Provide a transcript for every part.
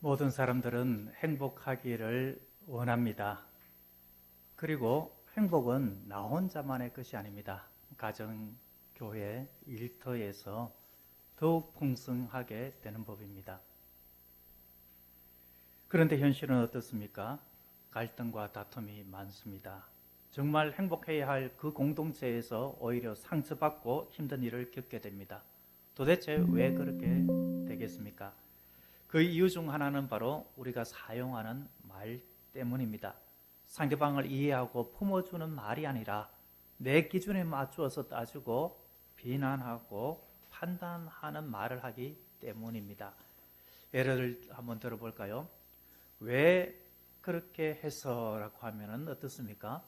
모든 사람들은 행복하기를 원합니다. 그리고 행복은 나 혼자만의 것이 아닙니다. 가정, 교회, 일터에서 더욱 풍성하게 되는 법입니다. 그런데 현실은 어떻습니까? 갈등과 다툼이 많습니다. 정말 행복해야 할 그 공동체에서 오히려 상처받고 힘든 일을 겪게 됩니다. 도대체 왜 그렇게 되겠습니까? 그 이유 중 하나는 바로 우리가 사용하는 말 때문입니다. 상대방을 이해하고 품어주는 말이 아니라 내 기준에 맞추어서 따지고 비난하고 판단하는 말을 하기 때문입니다. 예를 한번 들어볼까요? 왜 그렇게 해서라고 하면 어떻습니까?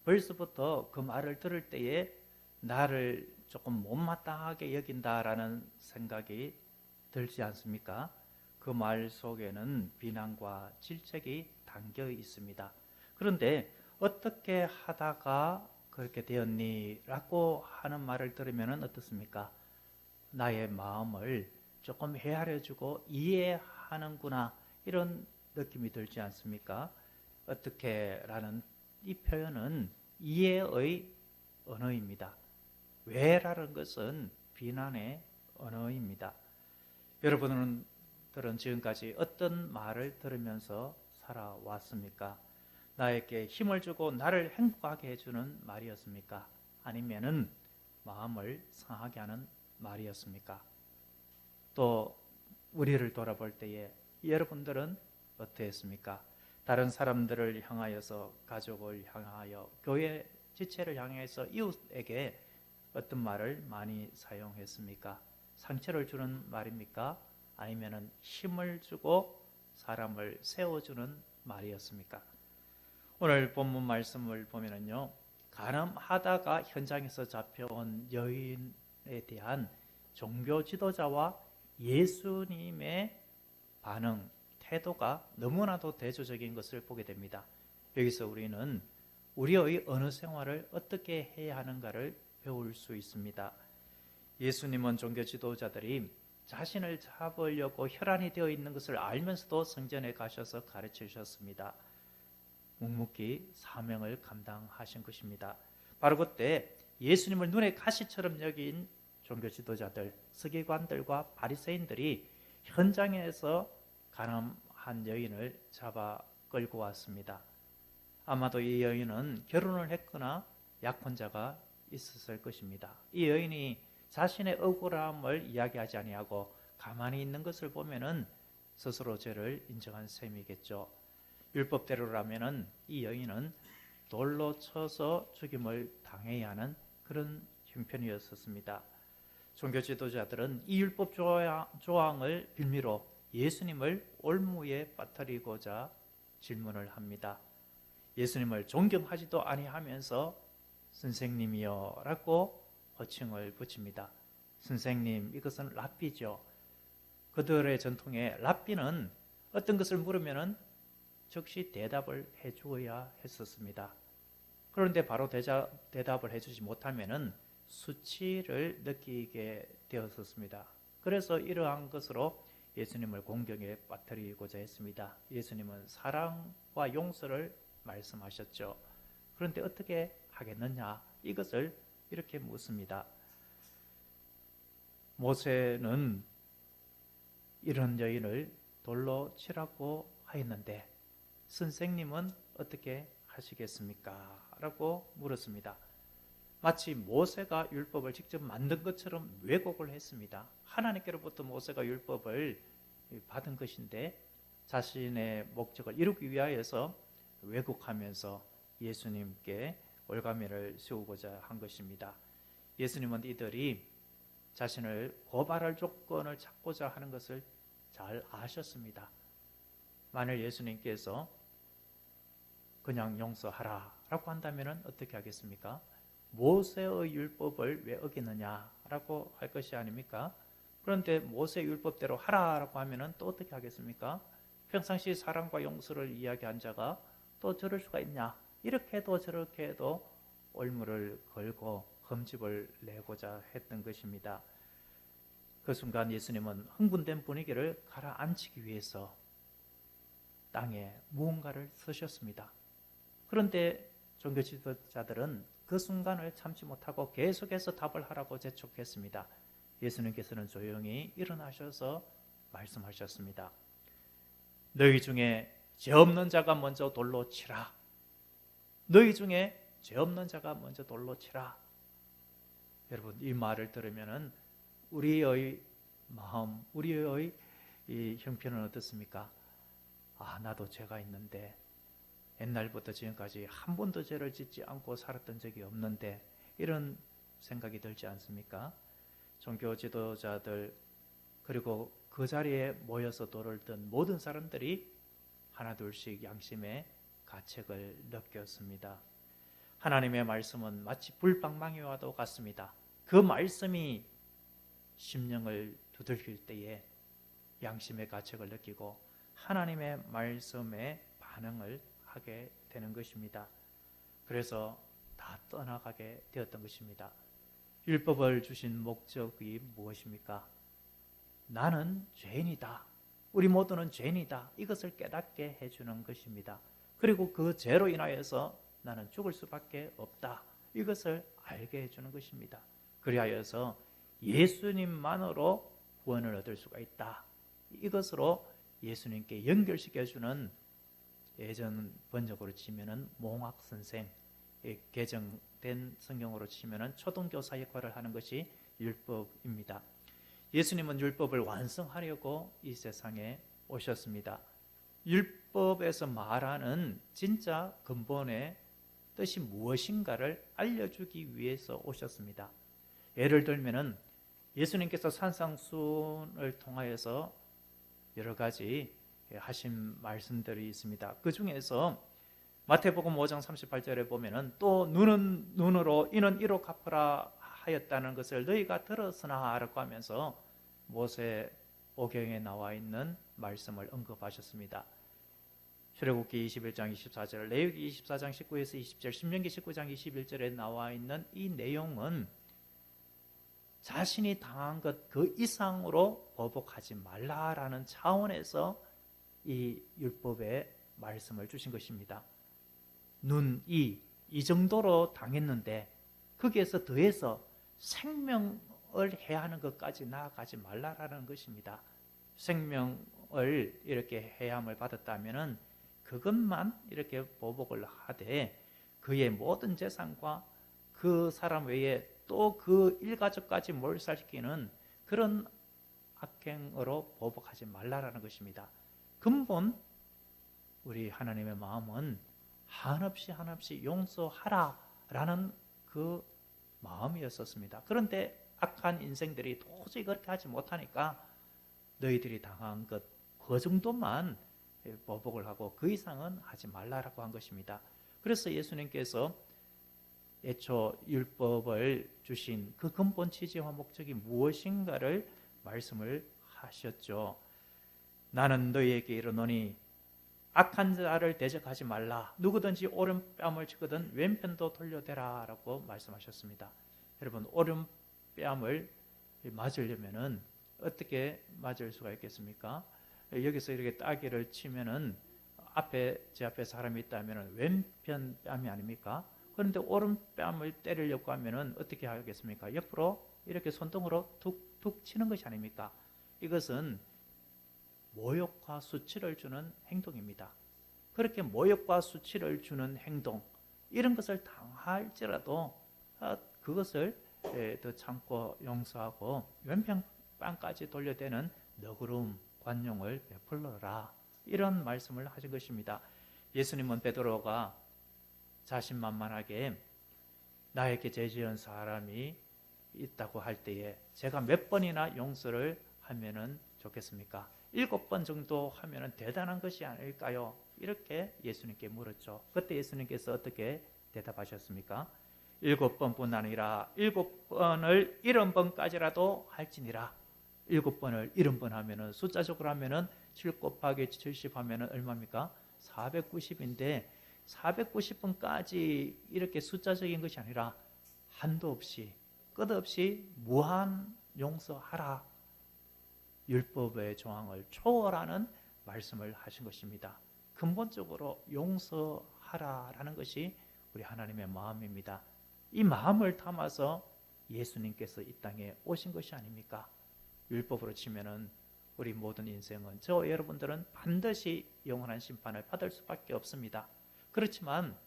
벌써부터 그 말을 들을 때에 나를 조금 못마땅하게 여긴다라는 생각이 들지 않습니까? 그 말 속에는 비난과 질책이 담겨 있습니다. 그런데 어떻게 하다가 그렇게 되었니? 라고 하는 말을 들으면 어떻습니까? 나의 마음을 조금 헤아려주고 이해하는구나, 이런 느낌이 들지 않습니까? 어떻게 라는 이 표현은 이해의 언어입니다. 왜라는 것은 비난의 언어입니다. 여러분은 지금까지 어떤 말을 들으면서 살아왔습니까? 나에게 힘을 주고 나를 행복하게 해주는 말이었습니까? 아니면은 마음을 상하게 하는 말이었습니까? 또 우리를 돌아볼 때에 여러분들은 어떠했습니까? 다른 사람들을 향하여서, 가족을 향하여, 교회 지체를 향해서, 이웃에게 어떤 말을 많이 사용했습니까? 상처를 주는 말입니까? 아니면 힘을 주고 사람을 세워주는 말이었습니까? 오늘 본문 말씀을 보면요, 가늠하다가 현장에서 잡혀온 여인에 대한 종교 지도자와 예수님의 반응, 태도가 너무나도 대조적인 것을 보게 됩니다. 여기서 우리는 우리의 언어 생활을 어떻게 해야 하는가를 배울 수 있습니다. 예수님은 종교 지도자들이 자신을 잡으려고 혈안이 되어 있는 것을 알면서도 성전에 가셔서 가르쳐 주셨습니다. 묵묵히 사명을 감당하신 것입니다. 바로 그때 예수님을 눈에 가시처럼 여긴 종교 지도자들, 서기관들과 바리새인들이 현장에서 가늠한 여인을 잡아 끌고 왔습니다. 아마도 이 여인은 결혼을 했거나 약혼자가 있었을 것입니다. 이 여인이 자신의 억울함을 이야기하지 아니하고 가만히 있는 것을 보면은 스스로 죄를 인정한 셈이겠죠. 율법대로라면은 이 여인은 돌로 쳐서 죽임을 당해야 하는 그런 형편이었습니다. 종교 지도자들은 이 율법 조항을 빌미로 예수님을 올무에 빠뜨리고자 질문을 합니다. 예수님을 존경하지도 아니하면서 선생님이여 라고 호칭을 붙입니다. 선생님, 이것은 랍비죠. 그들의 전통에 랍비는 어떤 것을 물으면 즉시 대답을 해주어야 했었습니다. 그런데 바로 대답을 해주지 못하면 수치를 느끼게 되었었습니다. 그래서 이러한 것으로 예수님을 공경에 빠뜨리고자 했습니다. 예수님은 사랑과 용서를 말씀하셨죠. 그런데 어떻게 하겠느냐, 이것을 이렇게 묻습니다. 모세는 이런 여인을 돌로 치라고 하였는데 선생님은 어떻게 하시겠습니까? 라고 물었습니다. 마치 모세가 율법을 직접 만든 것처럼 왜곡을 했습니다. 하나님께로부터 모세가 율법을 받은 것인데 자신의 목적을 이루기 위하여서 왜곡하면서 예수님께 올가미를 세우고자 한 것입니다. 예수님은 이들이 자신을 고발할 조건을 찾고자 하는 것을 잘 아셨습니다. 만일 예수님께서 그냥 용서하라 라고 한다면 어떻게 하겠습니까? 모세의 율법을 왜 어기느냐라고 할 것이 아닙니까? 그런데 모세 율법대로 하라라고 하면 또 어떻게 하겠습니까? 평상시 사랑과 용서를 이야기한 자가 또 저럴 수가 있냐? 이렇게 해도 저렇게 해도 올무를 걸고 흠집을 내고자 했던 것입니다. 그 순간 예수님은 흥분된 분위기를 가라앉히기 위해서 땅에 무언가를 쓰셨습니다. 그런데 종교 지도자들은 그 순간을 참지 못하고 계속해서 답을 하라고 재촉했습니다. 예수님께서는 조용히 일어나셔서 말씀하셨습니다. 너희 중에 죄 없는 자가 먼저 돌로 치라. 너희 중에 죄 없는 자가 먼저 돌로 치라. 여러분, 이 말을 들으면은 우리의 마음, 우리의 이 형편은 어떻습니까? 아, 나도 죄가 있는데, 옛날부터 지금까지 한 번도 죄를 짓지 않고 살았던 적이 없는데, 이런 생각이 들지 않습니까? 종교 지도자들, 그리고 그 자리에 모여서 돌을 든 모든 사람들이 하나둘씩 양심의 가책을 느꼈습니다. 하나님의 말씀은 마치 불방망이와도 같습니다. 그 말씀이 심령을 두들길 때에 양심의 가책을 느끼고 하나님의 말씀에 반응을 하게 되는 것입니다. 그래서 다 떠나가게 되었던 것입니다. 율법을 주신 목적이 무엇입니까? 나는 죄인이다. 우리 모두는 죄인이다. 이것을 깨닫게 해주는 것입니다. 그리고 그 죄로 인하여서 나는 죽을 수밖에 없다. 이것을 알게 해주는 것입니다. 그리하여서 예수님만으로 구원을 얻을 수가 있다. 이것으로 예수님께 연결시켜주는, 예전 번역으로 치면은 몽학선생, 개정된 성경으로 치면은 초등교사 역할을 하는 것이 율법입니다. 예수님은 율법을 완성하려고 이 세상에 오셨습니다. 율법에서 말하는 진짜 근본의 뜻이 무엇인가를 알려주기 위해서 오셨습니다. 예를 들면은 예수님께서 산상수훈을 통하여서 여러 가지 하신 말씀들이 있습니다. 그 중에서 마태복음 5장 38절에 보면은 또 눈은 눈으로 이는 이로 갚으라 하였다는 것을 너희가 들었으나 라고 하면서 모세오경에 나와 있는 말씀을 언급하셨습니다. 출애굽기 21장 24절, 레위기 24장 19에서 20절, 신명기 19장 21절에 나와 있는 이 내용은 자신이 당한 것 그 이상으로 보복하지 말라라는 차원에서 이 율법의 말씀을 주신 것입니다. 눈, 이 정도로 당했는데 거기에서 더해서 생명을 해야 하는 것까지 나아가지 말라라는 것입니다. 생명을 이렇게 해함을 받았다면은 그것만 이렇게 보복을 하되 그의 모든 재산과 그 사람 외에 또 그 일가족까지 몰살시키는 그런 악행으로 보복하지 말라라는 것입니다. 근본 우리 하나님의 마음은 한없이 용서하라라는 그 마음이었었습니다. 그런데 악한 인생들이 도저히 그렇게 하지 못하니까 너희들이 당한 것 그 정도만 보복을 하고 그 이상은 하지 말라라고 한 것입니다. 그래서 예수님께서 애초 율법을 주신 그 근본 취지와 목적이 무엇인가를 말씀을 하셨죠. 나는 너희에게 이르노니 악한 자를 대적하지 말라. 누구든지 오른뺨을 치거든 왼편도 돌려대라 라고 말씀하셨습니다. 여러분, 오른뺨을 맞으려면은 어떻게 맞을 수가 있겠습니까? 여기서 이렇게 따귀를 치면은 제 앞에 사람이 있다면은 왼편 뺨이 아닙니까? 그런데 오른뺨을 때리려고 하면은 어떻게 하겠습니까? 옆으로 이렇게 손등으로 툭툭 치는 것이 아닙니까? 이것은 모욕과 수치를 주는 행동입니다. 그렇게 모욕과 수치를 주는 행동, 이런 것을 당할지라도 그것을 더 참고 용서하고 왼편뺨까지 돌려대는 너그러움, 관용을 베풀어라, 이런 말씀을 하신 것입니다. 예수님은 베드로가 자신만만하게 나에게 죄 지은 사람이 있다고 할 때에 제가 몇 번이나 용서를 하면은 좋겠습니까? 7번 정도 하면은 대단한 것이 아닐까요? 이렇게 예수님께 물었죠. 그때 예수님께서 어떻게 대답하셨습니까? 7번뿐 아니라 7번을 70번까지라도 할지니라. 7번을 70번 하면은 숫자적으로 하면은 7 곱하기 70 하면은 얼마입니까? 490인데 490번까지 이렇게 숫자적인 것이 아니라 한도 없이 끝없이 무한 용서하라. 율법의 조항을 초월하는 말씀을 하신 것입니다. 근본적으로 용서하라라는 것이 우리 하나님의 마음입니다. 이 마음을 담아서 예수님께서 이 땅에 오신 것이 아닙니까? 율법으로 치면은 우리 모든 인생은, 저 여러분들은 반드시 영원한 심판을 받을 수밖에 없습니다. 그렇지만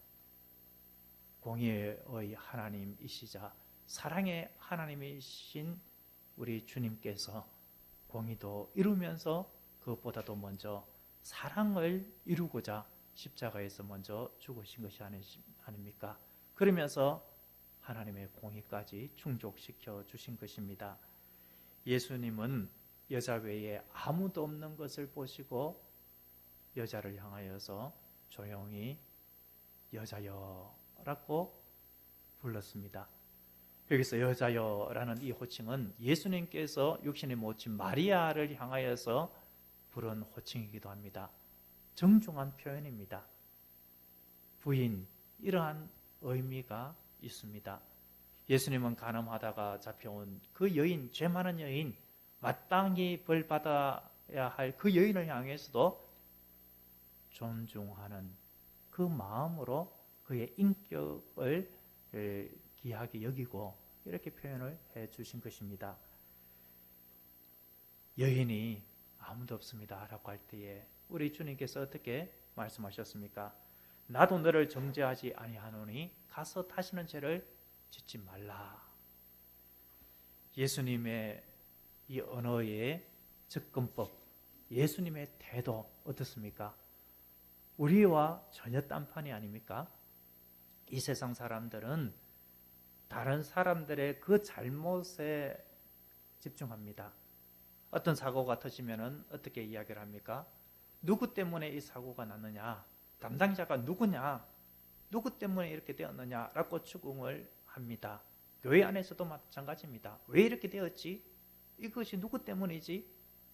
공의의 하나님이시자 사랑의 하나님이신 우리 주님께서 공의도 이루면서 그것보다도 먼저 사랑을 이루고자 십자가에서 먼저 죽으신 것이 아닙니까? 그러면서 하나님의 공의까지 충족시켜 주신 것입니다. 예수님은 여자 외에 아무도 없는 것을 보시고 여자를 향하여서 조용히 여자여라고 불렀습니다. 여기서 여자여라는 이 호칭은 예수님께서 육신의 모친 마리아를 향하여서 부른 호칭이기도 합니다. 정중한 표현입니다. 부인, 이러한 의미가 있습니다. 예수님은 간음하다가 잡혀온 그 여인, 죄 많은 여인, 마땅히 벌 받아야 할 그 여인을 향해서도 존중하는 그 마음으로 그의 인격을 귀하게 여기고 이렇게 표현을 해 주신 것입니다. 여인이 아무도 없습니다 라고 할 때에 우리 주님께서 어떻게 말씀하셨습니까? 나도 너를 정죄하지 아니하노니 가서 다시는 죄를 짓지 말라. 예수님의 이 언어의 접근법, 예수님의 태도 어떻습니까? 우리와 전혀 딴판이 아닙니까? 이 세상 사람들은 다른 사람들의 그 잘못에 집중합니다. 어떤 사고가 터지면 어떻게 이야기를 합니까? 누구 때문에 이 사고가 났느냐? 담당자가 누구냐? 누구 때문에 이렇게 되었느냐라고 추궁을 합니다. 교회 안에서도 마찬가지입니다. 왜 이렇게 되었지? 이것이 누구 때문이지?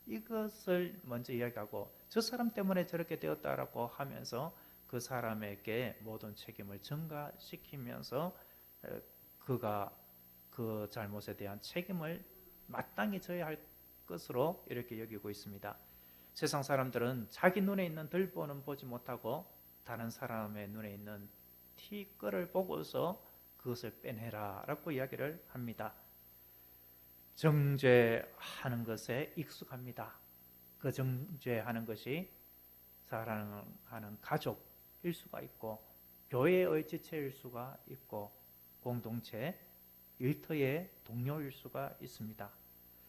이것을 먼저 이야기하고 저 사람 때문에 저렇게 되었다라고 하면서 그 사람에게 모든 책임을 전가시키면서 그가 그 잘못에 대한 책임을 마땅히 져야 할 것으로 이렇게 여기고 있습니다. 세상 사람들은 자기 눈에 있는 들보는 보지 못하고 다른 사람의 눈에 있는 티끌을 보고서 그것을 빼내라 라고 이야기를 합니다. 정죄하는 것에 익숙합니다. 그 정죄하는 것이 사랑하는 가족일 수가 있고 교회의 지체일 수가 있고 공동체, 일터의 동료일 수가 있습니다.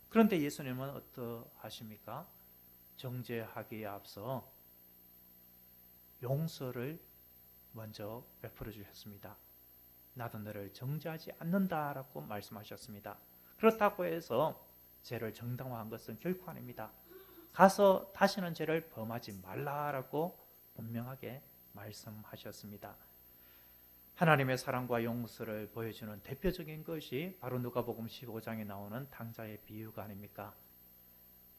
그런데 예수님은 어떠하십니까? 정죄하기에 앞서 용서를 먼저 베풀어 주셨습니다. 나도 너를 정죄하지 않는다라고 말씀하셨습니다. 그렇다고 해서 죄를 정당화한 것은 결코 아닙니다. 가서 다시는 죄를 범하지 말라라고 분명하게 말씀하셨습니다. 하나님의 사랑과 용서를 보여주는 대표적인 것이 바로 누가복음 15장에 나오는 탕자의 비유가 아닙니까?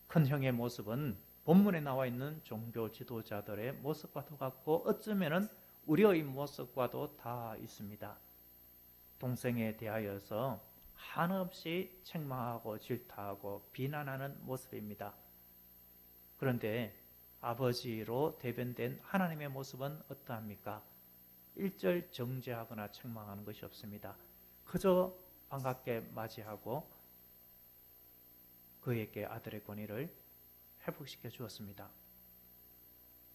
큰 형의 모습은 본문에 나와 있는 종교 지도자들의 모습과도 같고 어쩌면 우리의 모습과도 다 있습니다. 동생에 대하여서 한없이 책망하고 질타하고 비난하는 모습입니다. 그런데 아버지로 대변된 하나님의 모습은 어떠합니까? 일절 정죄하거나 책망하는 것이 없습니다. 그저 반갑게 맞이하고 그에게 아들의 권위를 회복시켜 주었습니다.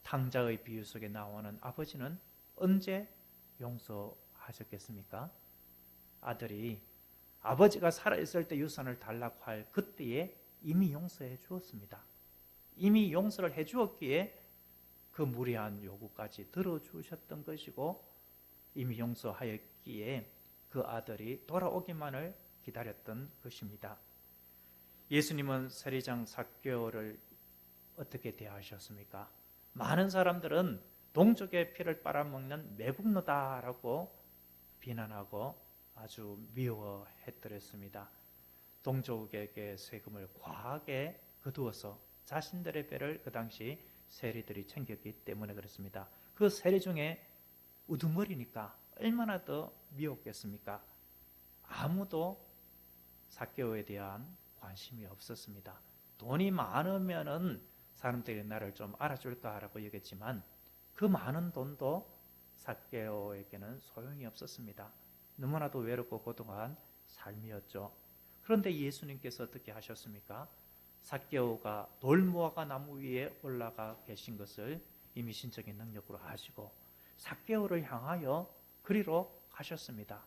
탕자의 비유 속에 나오는 아버지는 언제 용서하셨겠습니까? 아들이 아버지가 살아있을 때 유산을 달라고 할 그때에 이미 용서해 주었습니다. 이미 용서를 해 주었기에 그 무리한 요구까지 들어주셨던 것이고 이미 용서하였기에 그 아들이 돌아오기만을 기다렸던 것입니다. 예수님은 세리장 삭개오를 어떻게 대하셨습니까? 많은 사람들은 동족의 피를 빨아먹는 매국노다라고 비난하고 아주 미워했더랬습니다. 동족에게 세금을 과하게 거두어서 자신들의 배를 그 당시 세리들이 챙겼기 때문에 그렇습니다. 그 세리 중에 우두머리니까 얼마나 더 미웠겠습니까? 아무도 삭개오에 대한 관심이 없었습니다. 돈이 많으면은 사람들이 나를 좀 알아줄까라고 여겼지만 그 많은 돈도 삭개오에게는 소용이 없었습니다. 너무나도 외롭고 고독한 삶이었죠. 그런데 예수님께서 어떻게 하셨습니까? 삭개오가 돌무화과 나무 위에 올라가 계신 것을 이미 신적인 능력으로 아시고 삭개오를 향하여 그리로 가셨습니다.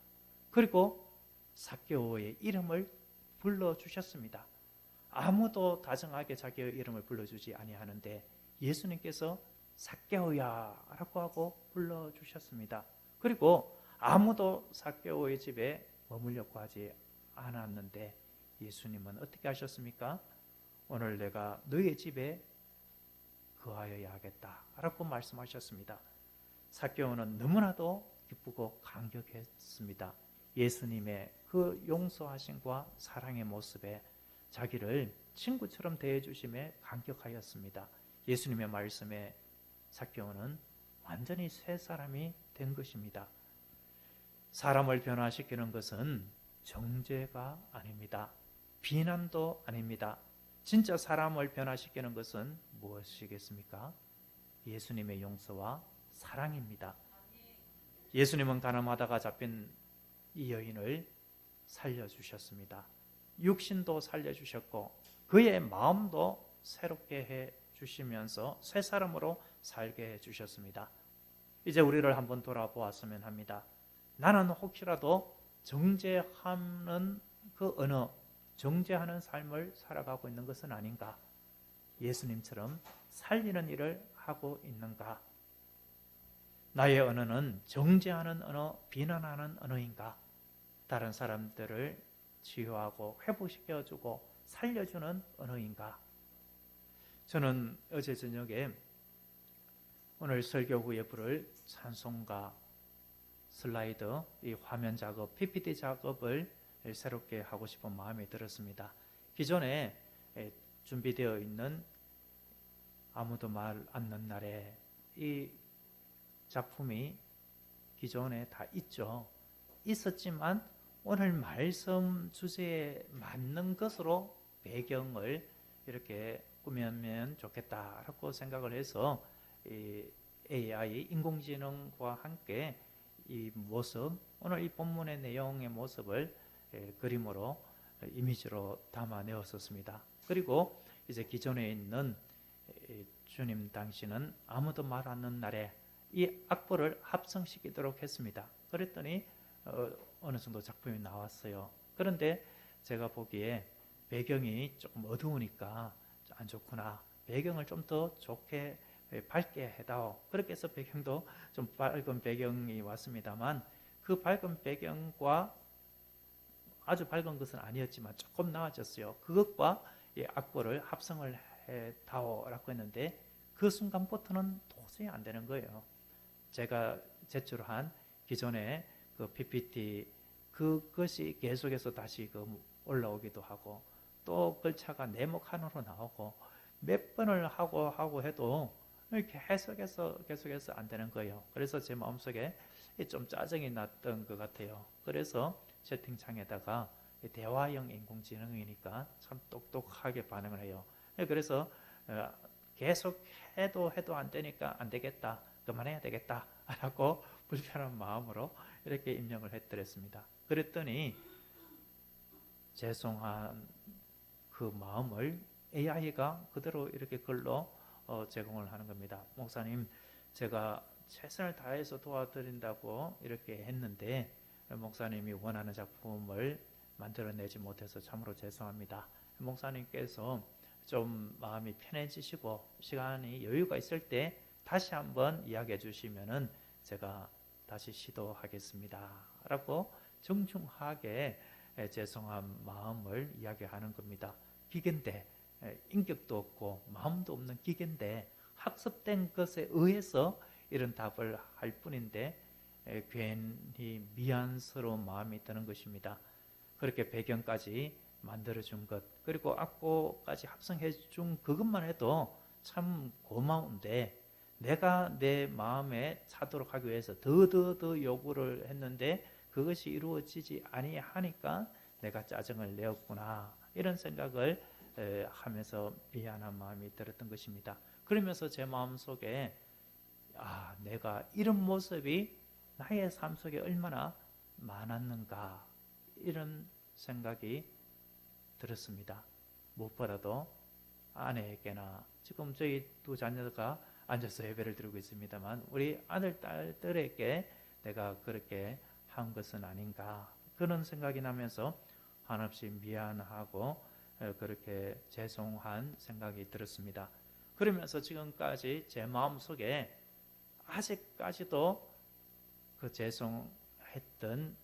그리고 삭개오의 이름을 불러주셨습니다. 아무도 다정하게 자기의 이름을 불러주지 아니하는데 예수님께서 삭개오야 라고 하고 불러주셨습니다. 그리고 아무도 삭개오의 집에 머물려고 하지 않았는데 예수님은 어떻게 하셨습니까? 오늘 내가 너의 집에 거하여야 하겠다 라고 말씀하셨습니다. 삭개오는 너무나도 기쁘고 감격했습니다. 예수님의 그 용서하심과 사랑의 모습에 자기를 친구처럼 대해주심에 감격하였습니다. 예수님의 말씀에 삭개오는 완전히 새 사람이 된 것입니다. 사람을 변화시키는 것은 정죄가 아닙니다. 비난도 아닙니다. 진짜 사람을 변화시키는 것은 무엇이겠습니까? 예수님의 용서와 사랑입니다. 예수님은 가늠하다가 잡힌 이 여인을 살려주셨습니다. 육신도 살려주셨고 그의 마음도 새롭게 해주시면서 새 사람으로 살게 해주셨습니다. 이제 우리를 한번 돌아보았으면 합니다. 나는 혹시라도 정죄하는 그 언어, 정죄하는 삶을 살아가고 있는 것은 아닌가? 예수님처럼 살리는 일을 하고 있는가? 나의 언어는 정죄하는 언어, 비난하는 언어인가? 다른 사람들을 치유하고 회복시켜주고 살려주는 언어인가? 저는 어제 저녁에 오늘 설교 후에 부를 찬송가 슬라이드, 이 화면 작업, PPT 작업을 새롭게 하고 싶은 마음이 들었습니다. 기존에 준비되어 있는 아무도 말 않는 날에 이 작품이 기존에 다 있죠. 있었지만 오늘 말씀 주제에 맞는 것으로 배경을 이렇게 꾸미면 좋겠다라고 생각을 해서 이 AI, 인공지능과 함께 이 모습, 오늘 이 본문의 내용의 모습을 그림으로, 이미지로 담아내었었습니다. 그리고 이제 기존에 있는 주님 당신은 아무도 말 않는 날에 이 악보를 합성시키도록 했습니다. 그랬더니 어느 정도 작품이 나왔어요. 그런데 제가 보기에 배경이 조금 어두우니까 안 좋구나. 배경을 좀 더 좋게 밝게 해다오. 그렇게 해서 배경도 좀 밝은 배경이 왔습니다만 그 밝은 배경과 아주 밝은 것은 아니었지만 조금 나아졌어요. 그것과 이 악보를 합성을 해다오라고 했는데 그 순간부터는 도저히 안 되는 거예요. 제가 제출한 기존의 그 PPT 그것이 계속해서 다시 올라오기도 하고 또 글자가 네모칸으로 나오고 몇 번을 하고 해도 계속해서 안 되는 거예요. 그래서 제 마음속에 좀 짜증이 났던 것 같아요. 그래서 채팅창에다가 대화형 인공지능이니까 참 똑똑하게 반응을 해요. 그래서 계속 해도 안 되니까 안 되겠다. 그만해야 되겠다. 라고 불편한 마음으로 이렇게 입력을 해드렸습니다. 그랬더니 죄송한 그 마음을 AI가 그대로 이렇게 글로 제공을 하는 겁니다. 목사님, 제가 최선을 다해서 도와드린다고 이렇게 했는데 목사님이 원하는 작품을 만들어내지 못해서 참으로 죄송합니다. 목사님께서 좀 마음이 편해지시고 시간이 여유가 있을 때 다시 한번 이야기해 주시면은 제가 다시 시도하겠습니다. 라고 정중하게 죄송한 마음을 이야기하는 겁니다. 기계인데 인격도 없고 마음도 없는 기계인데 학습된 것에 의해서 이런 답을 할 뿐인데 괜히 미안스러운 마음이 드는 것입니다. 그렇게 배경까지 만들어준 것 그리고 악보까지 합성해준 그것만 해도 참 고마운데 내가 내 마음에 차도록 하기 위해서 더 요구를 했는데 그것이 이루어지지 아니하니까 내가 짜증을 내었구나 이런 생각을 하면서 미안한 마음이 들었던 것입니다. 그러면서 제 마음속에 내가 이런 모습이 나의 삶 속에 얼마나 많았는가, 이런 생각이 들었습니다. 무엇보다도 아내에게나, 지금 저희 두 자녀가 앉아서 예배를 드리고 있습니다만, 우리 아들, 딸들에게 내가 그렇게 한 것은 아닌가, 그런 생각이 나면서 한없이 미안하고 그렇게 죄송한 생각이 들었습니다. 그러면서 지금까지 제 마음속에 아직까지도 그 죄송했던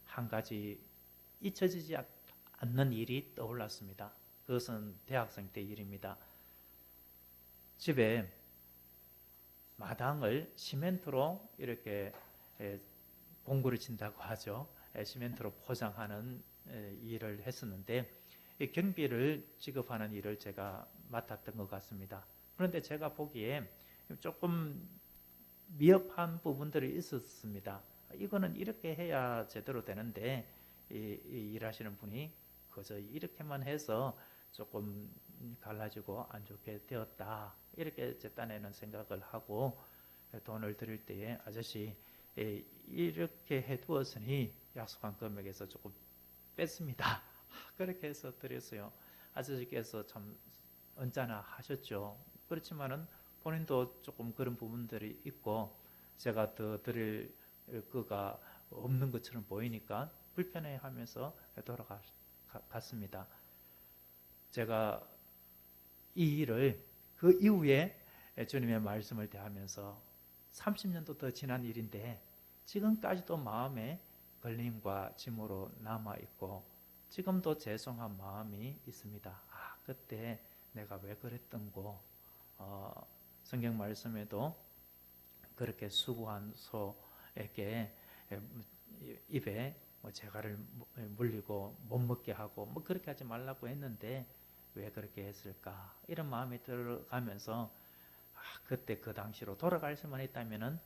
한 가지 잊혀지지 않는 일이 떠올랐습니다. 그것은 대학생 때 일입니다. 집에 마당을 시멘트로 이렇게 공구를 친다고 하죠. 시멘트로 포장하는 일을 했었는데, 경비를 지급하는 일을 제가 맡았던 것 같습니다. 그런데 제가 보기에 조금 미흡한 부분들이 있었습니다. 이거는 이렇게 해야 제대로 되는데, 일하시는 분이 그저 이렇게만 해서 조금 갈라지고 안 좋게 되었다, 이렇게 제 딴에는 생각을 하고, 돈을 드릴 때에 아저씨 이렇게 해두었으니 약속한 금액에서 조금 뺐습니다, 그렇게 해서 드렸어요. 아저씨께서 참 언짢아 하셨죠. 그렇지만은 본인도 조금 그런 부분들이 있고, 제가 더 드릴 거가 없는 것처럼 보이니까 불편해하면서 돌아갔습니다. 제가 이 일을 그 이후에 주님의 말씀을 대하면서 30년도 더 지난 일인데 지금까지도 마음에 걸림과 짐으로 남아있고, 지금도 죄송한 마음이 있습니다. 그때 내가 왜 그랬던고. 성경 말씀에도 그렇게 수고한 소에게 입에 재갈을 물리고 못 먹게 하고 그렇게 하지 말라고 했는데 왜 그렇게 했을까, 이런 마음이 들어가면서 그때 그 당시로 돌아갈 수만 있다면은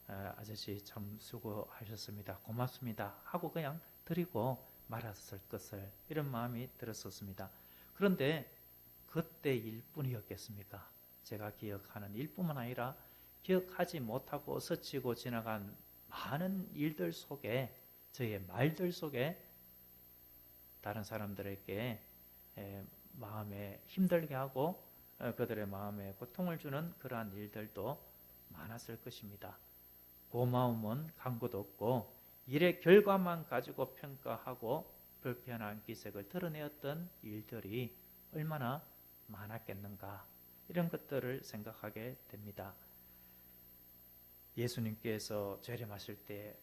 아저씨 참 수고하셨습니다, 고맙습니다 하고 그냥 드리고 말았을 것을, 이런 마음이 들었었습니다. 그런데 그때 일뿐이었겠습니까? 제가 기억하는 일뿐만 아니라 기억하지 못하고 스치고 지나간 많은 일들 속에, 저의 말들 속에 다른 사람들에게 마음에 힘들게 하고 그들의 마음에 고통을 주는 그러한 일들도 많았을 것입니다. 고마움은 간구도 없고 일의 결과만 가지고 평가하고 불편한 기색을 드러내었던 일들이 얼마나 많았겠는가, 이런 것들을 생각하게 됩니다. 예수님께서 재림하실 때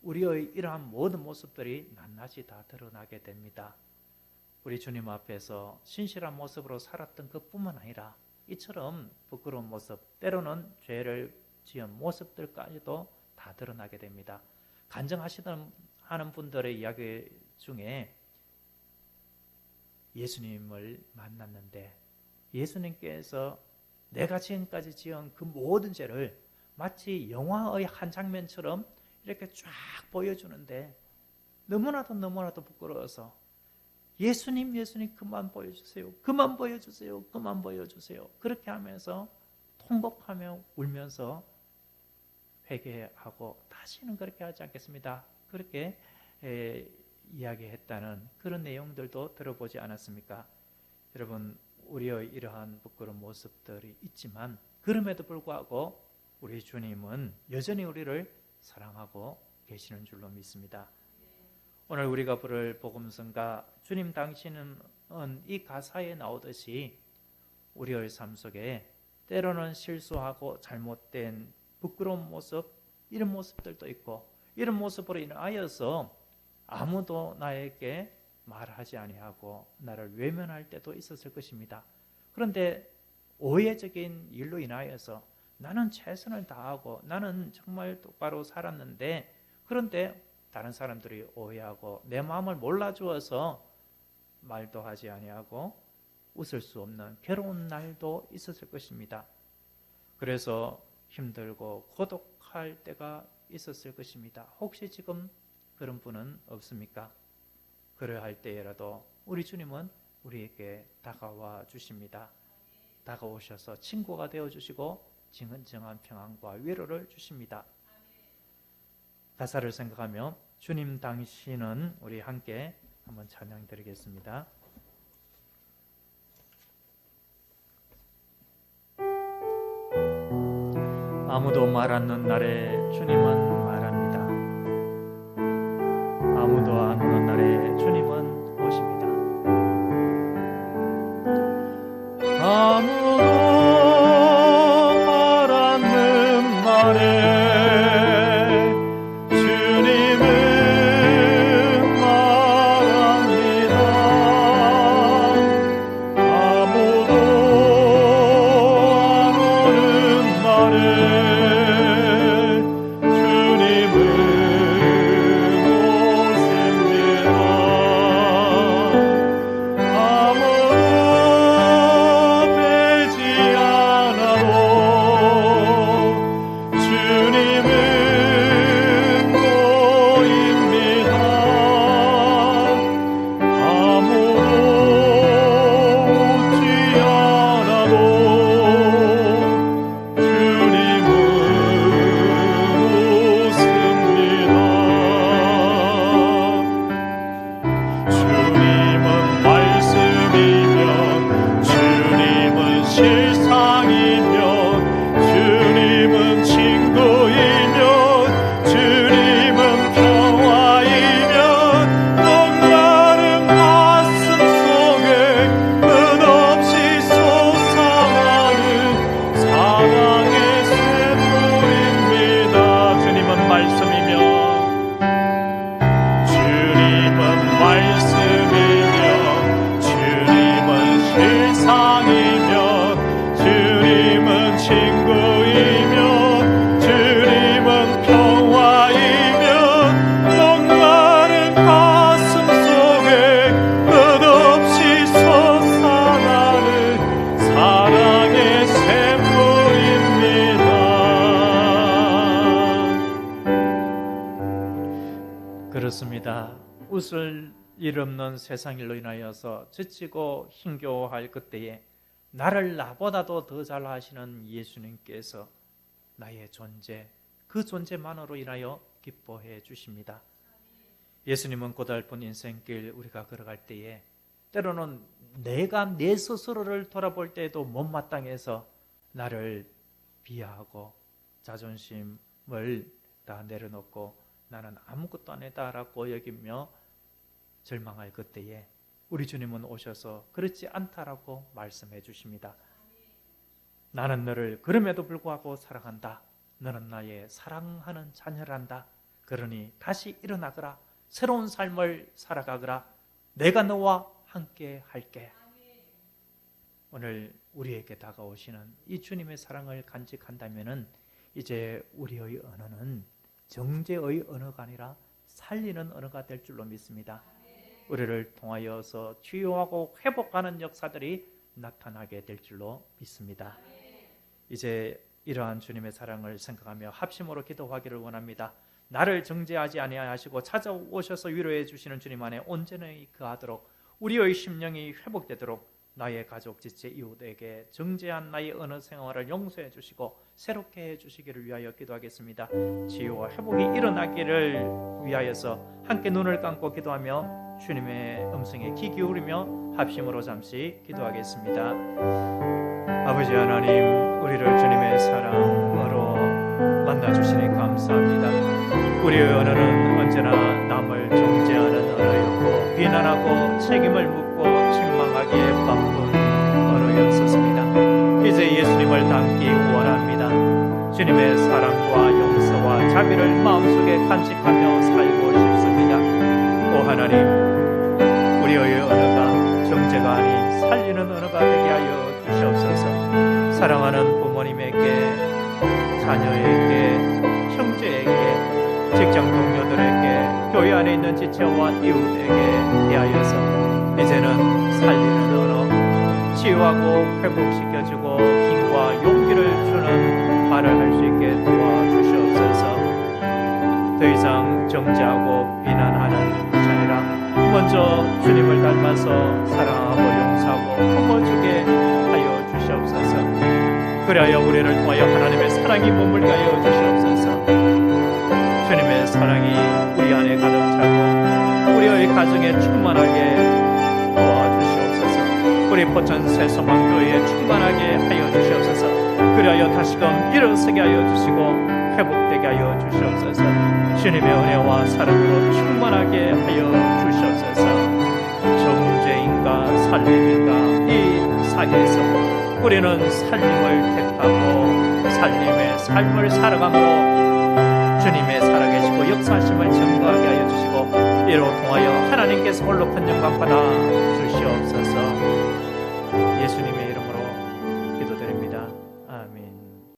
우리의 이러한 모든 모습들이 낱낱이 다 드러나게 됩니다. 우리 주님 앞에서 신실한 모습으로 살았던 것뿐만 아니라 이처럼 부끄러운 모습, 때로는 죄를 지은 모습들까지도 다 드러나게 됩니다. 간증하시는 분들의 이야기 중에 예수님을 만났는데 예수님께서 내가 지금까지 지은 그 모든 죄를 마치 영화의 한 장면처럼 이렇게 쫙 보여주는데 너무나도 부끄러워서 예수님 그만 보여주세요, 그만 보여주세요, 그만 보여주세요, 그렇게 하면서 통곡하며 울면서 회개하고 다시는 그렇게 하지 않겠습니다, 그렇게 이야기했다는 그런 내용들도 들어보지 않았습니까? 여러분, 우리의 이러한 부끄러운 모습들이 있지만 그럼에도 불구하고 우리 주님은 여전히 우리를 사랑하고 계시는 줄로 믿습니다. 오늘 우리가 부를 복음성가 주님 당신은 이 가사에 나오듯이 우리의 삶 속에 때로는 실수하고 잘못된 부끄러운 모습, 이런 모습들도 있고, 이런 모습으로 인하여서 아무도 나에게 말하지 아니하고 나를 외면할 때도 있었을 것입니다. 그런데 오해적인 일로 인하여서 나는 최선을 다하고 나는 정말 똑바로 살았는데, 그런데 다른 사람들이 오해하고 내 마음을 몰라주어서 말도 하지 아니하고 웃을 수 없는 괴로운 날도 있었을 것입니다. 그래서 힘들고 고독할 때가 있었을 것입니다. 혹시 지금 그런 분은 없습니까? 그러할 때라도 우리 주님은 우리에게 다가와 주십니다. 다가오셔서 친구가 되어주시고 진정한 평안과 위로를 주십니다. 가사를 생각하며 주님 당신은 우리 함께 한번 찬양 드리겠습니다. 아무도 말 않는 날에 주님은 말합니다. 아무도 안 오는 날에 주님은 오십니다. 아무도 말 않는 날에 그렇습니다. 웃을 일 없는 세상 일로 인하여서 지치고 힘겨워할 그때에 나를 나보다도 더 잘 아시는 예수님께서 나의 존재, 그 존재만으로 인하여 기뻐해 주십니다. 예수님은 고달픈 인생길 우리가 걸어갈 때에 때로는 내가 내 스스로를 돌아볼 때에도 못마땅해서 나를 비하하고 자존심을 다 내려놓고 나는 아무것도 아니다라고 여기며 절망할 그때에 우리 주님은 오셔서 그렇지 않다라고 말씀해 주십니다. 나는 너를 그럼에도 불구하고 사랑한다. 너는 나의 사랑하는 자녀란다. 그러니 다시 일어나거라. 새로운 삶을 살아가거라. 내가 너와 함께 할게. 오늘 우리에게 다가오시는 이 주님의 사랑을 간직한다면 이제 우리의 언어는 정죄의 언어가 아니라 살리는 언어가 될 줄로 믿습니다. 우리를 통하여서 치유하고 회복하는 역사들이 나타나게 될 줄로 믿습니다. 이제 이러한 주님의 사랑을 생각하며 합심으로 기도하기를 원합니다. 나를 정죄하지 아니하시고 찾아오셔서 위로해 주시는 주님 안에 온전히 거하도록 우리의 심령이 회복되도록 나의 가족, 지체, 이웃에게 정죄한 나의 언어 생활을 용서해 주시고 새롭게 해 주시기를 위하여 기도하겠습니다. 치유와 회복이 일어나기를 위하여서 함께 눈을 감고 기도하며 주님의 음성에 귀 기울이며 합심으로 잠시 기도하겠습니다. 아버지 하나님, 우리를 주님의 사랑으로 만나주시니 감사합니다. 우리의 언어는 언제나 남을 정죄하는 언어였고 비난하고 책임을 묻고 책망하기에 바쁜 언어였었습니다. 이제 예수님을 닮기 원합니다. 주님의 사랑과 용서와 자비를 마음속에 간직하며 살고 싶습니다. 오 하나님, 우리의 언어가 정죄가 아닌 살리는 언어가 되게 하여 주시옵소서. 사랑하는 부모님에게, 자녀에게, 형제에게, 직장 동료들에게, 교회 안에 있는 지체와 이웃에게 대하여서 이제는 살리는 언어, 치유하고 회복시켜주고 힘과 용기를 주는 말을 할 수 있게 도와주시옵소서. 더 이상 정죄하고 비난하는 것이 아니라 먼저 주님을 닮아서 사랑하고 용서하고 품어주게 하여 주시옵소서. 그리하여 우리를 통하여 하나님의 사랑이 머물게 하여 주시옵소서. 주님의 사랑이 우리 안에 가득 차고 우리의 가정에 충만하게 도와주시옵소서. 우리 포천 새소망교회에 충만하게 하여 주시옵소서. 그리하여 다시금 일어서게 하여 주시고 회복되게 하여 주시옵소서. 주님의 은혜와 사랑으로 충만하게 하여 주시옵소서. 정죄인가 살림인가 이 사이에서 우리는 살림을 택하고 살림의 삶을 살아감으로 주님의 살아계시고 역사하심을 증거하게 하여 주시고 이로 통하여 하나님께서 홀로 큰 영광 받아 주시옵소서. 예수님의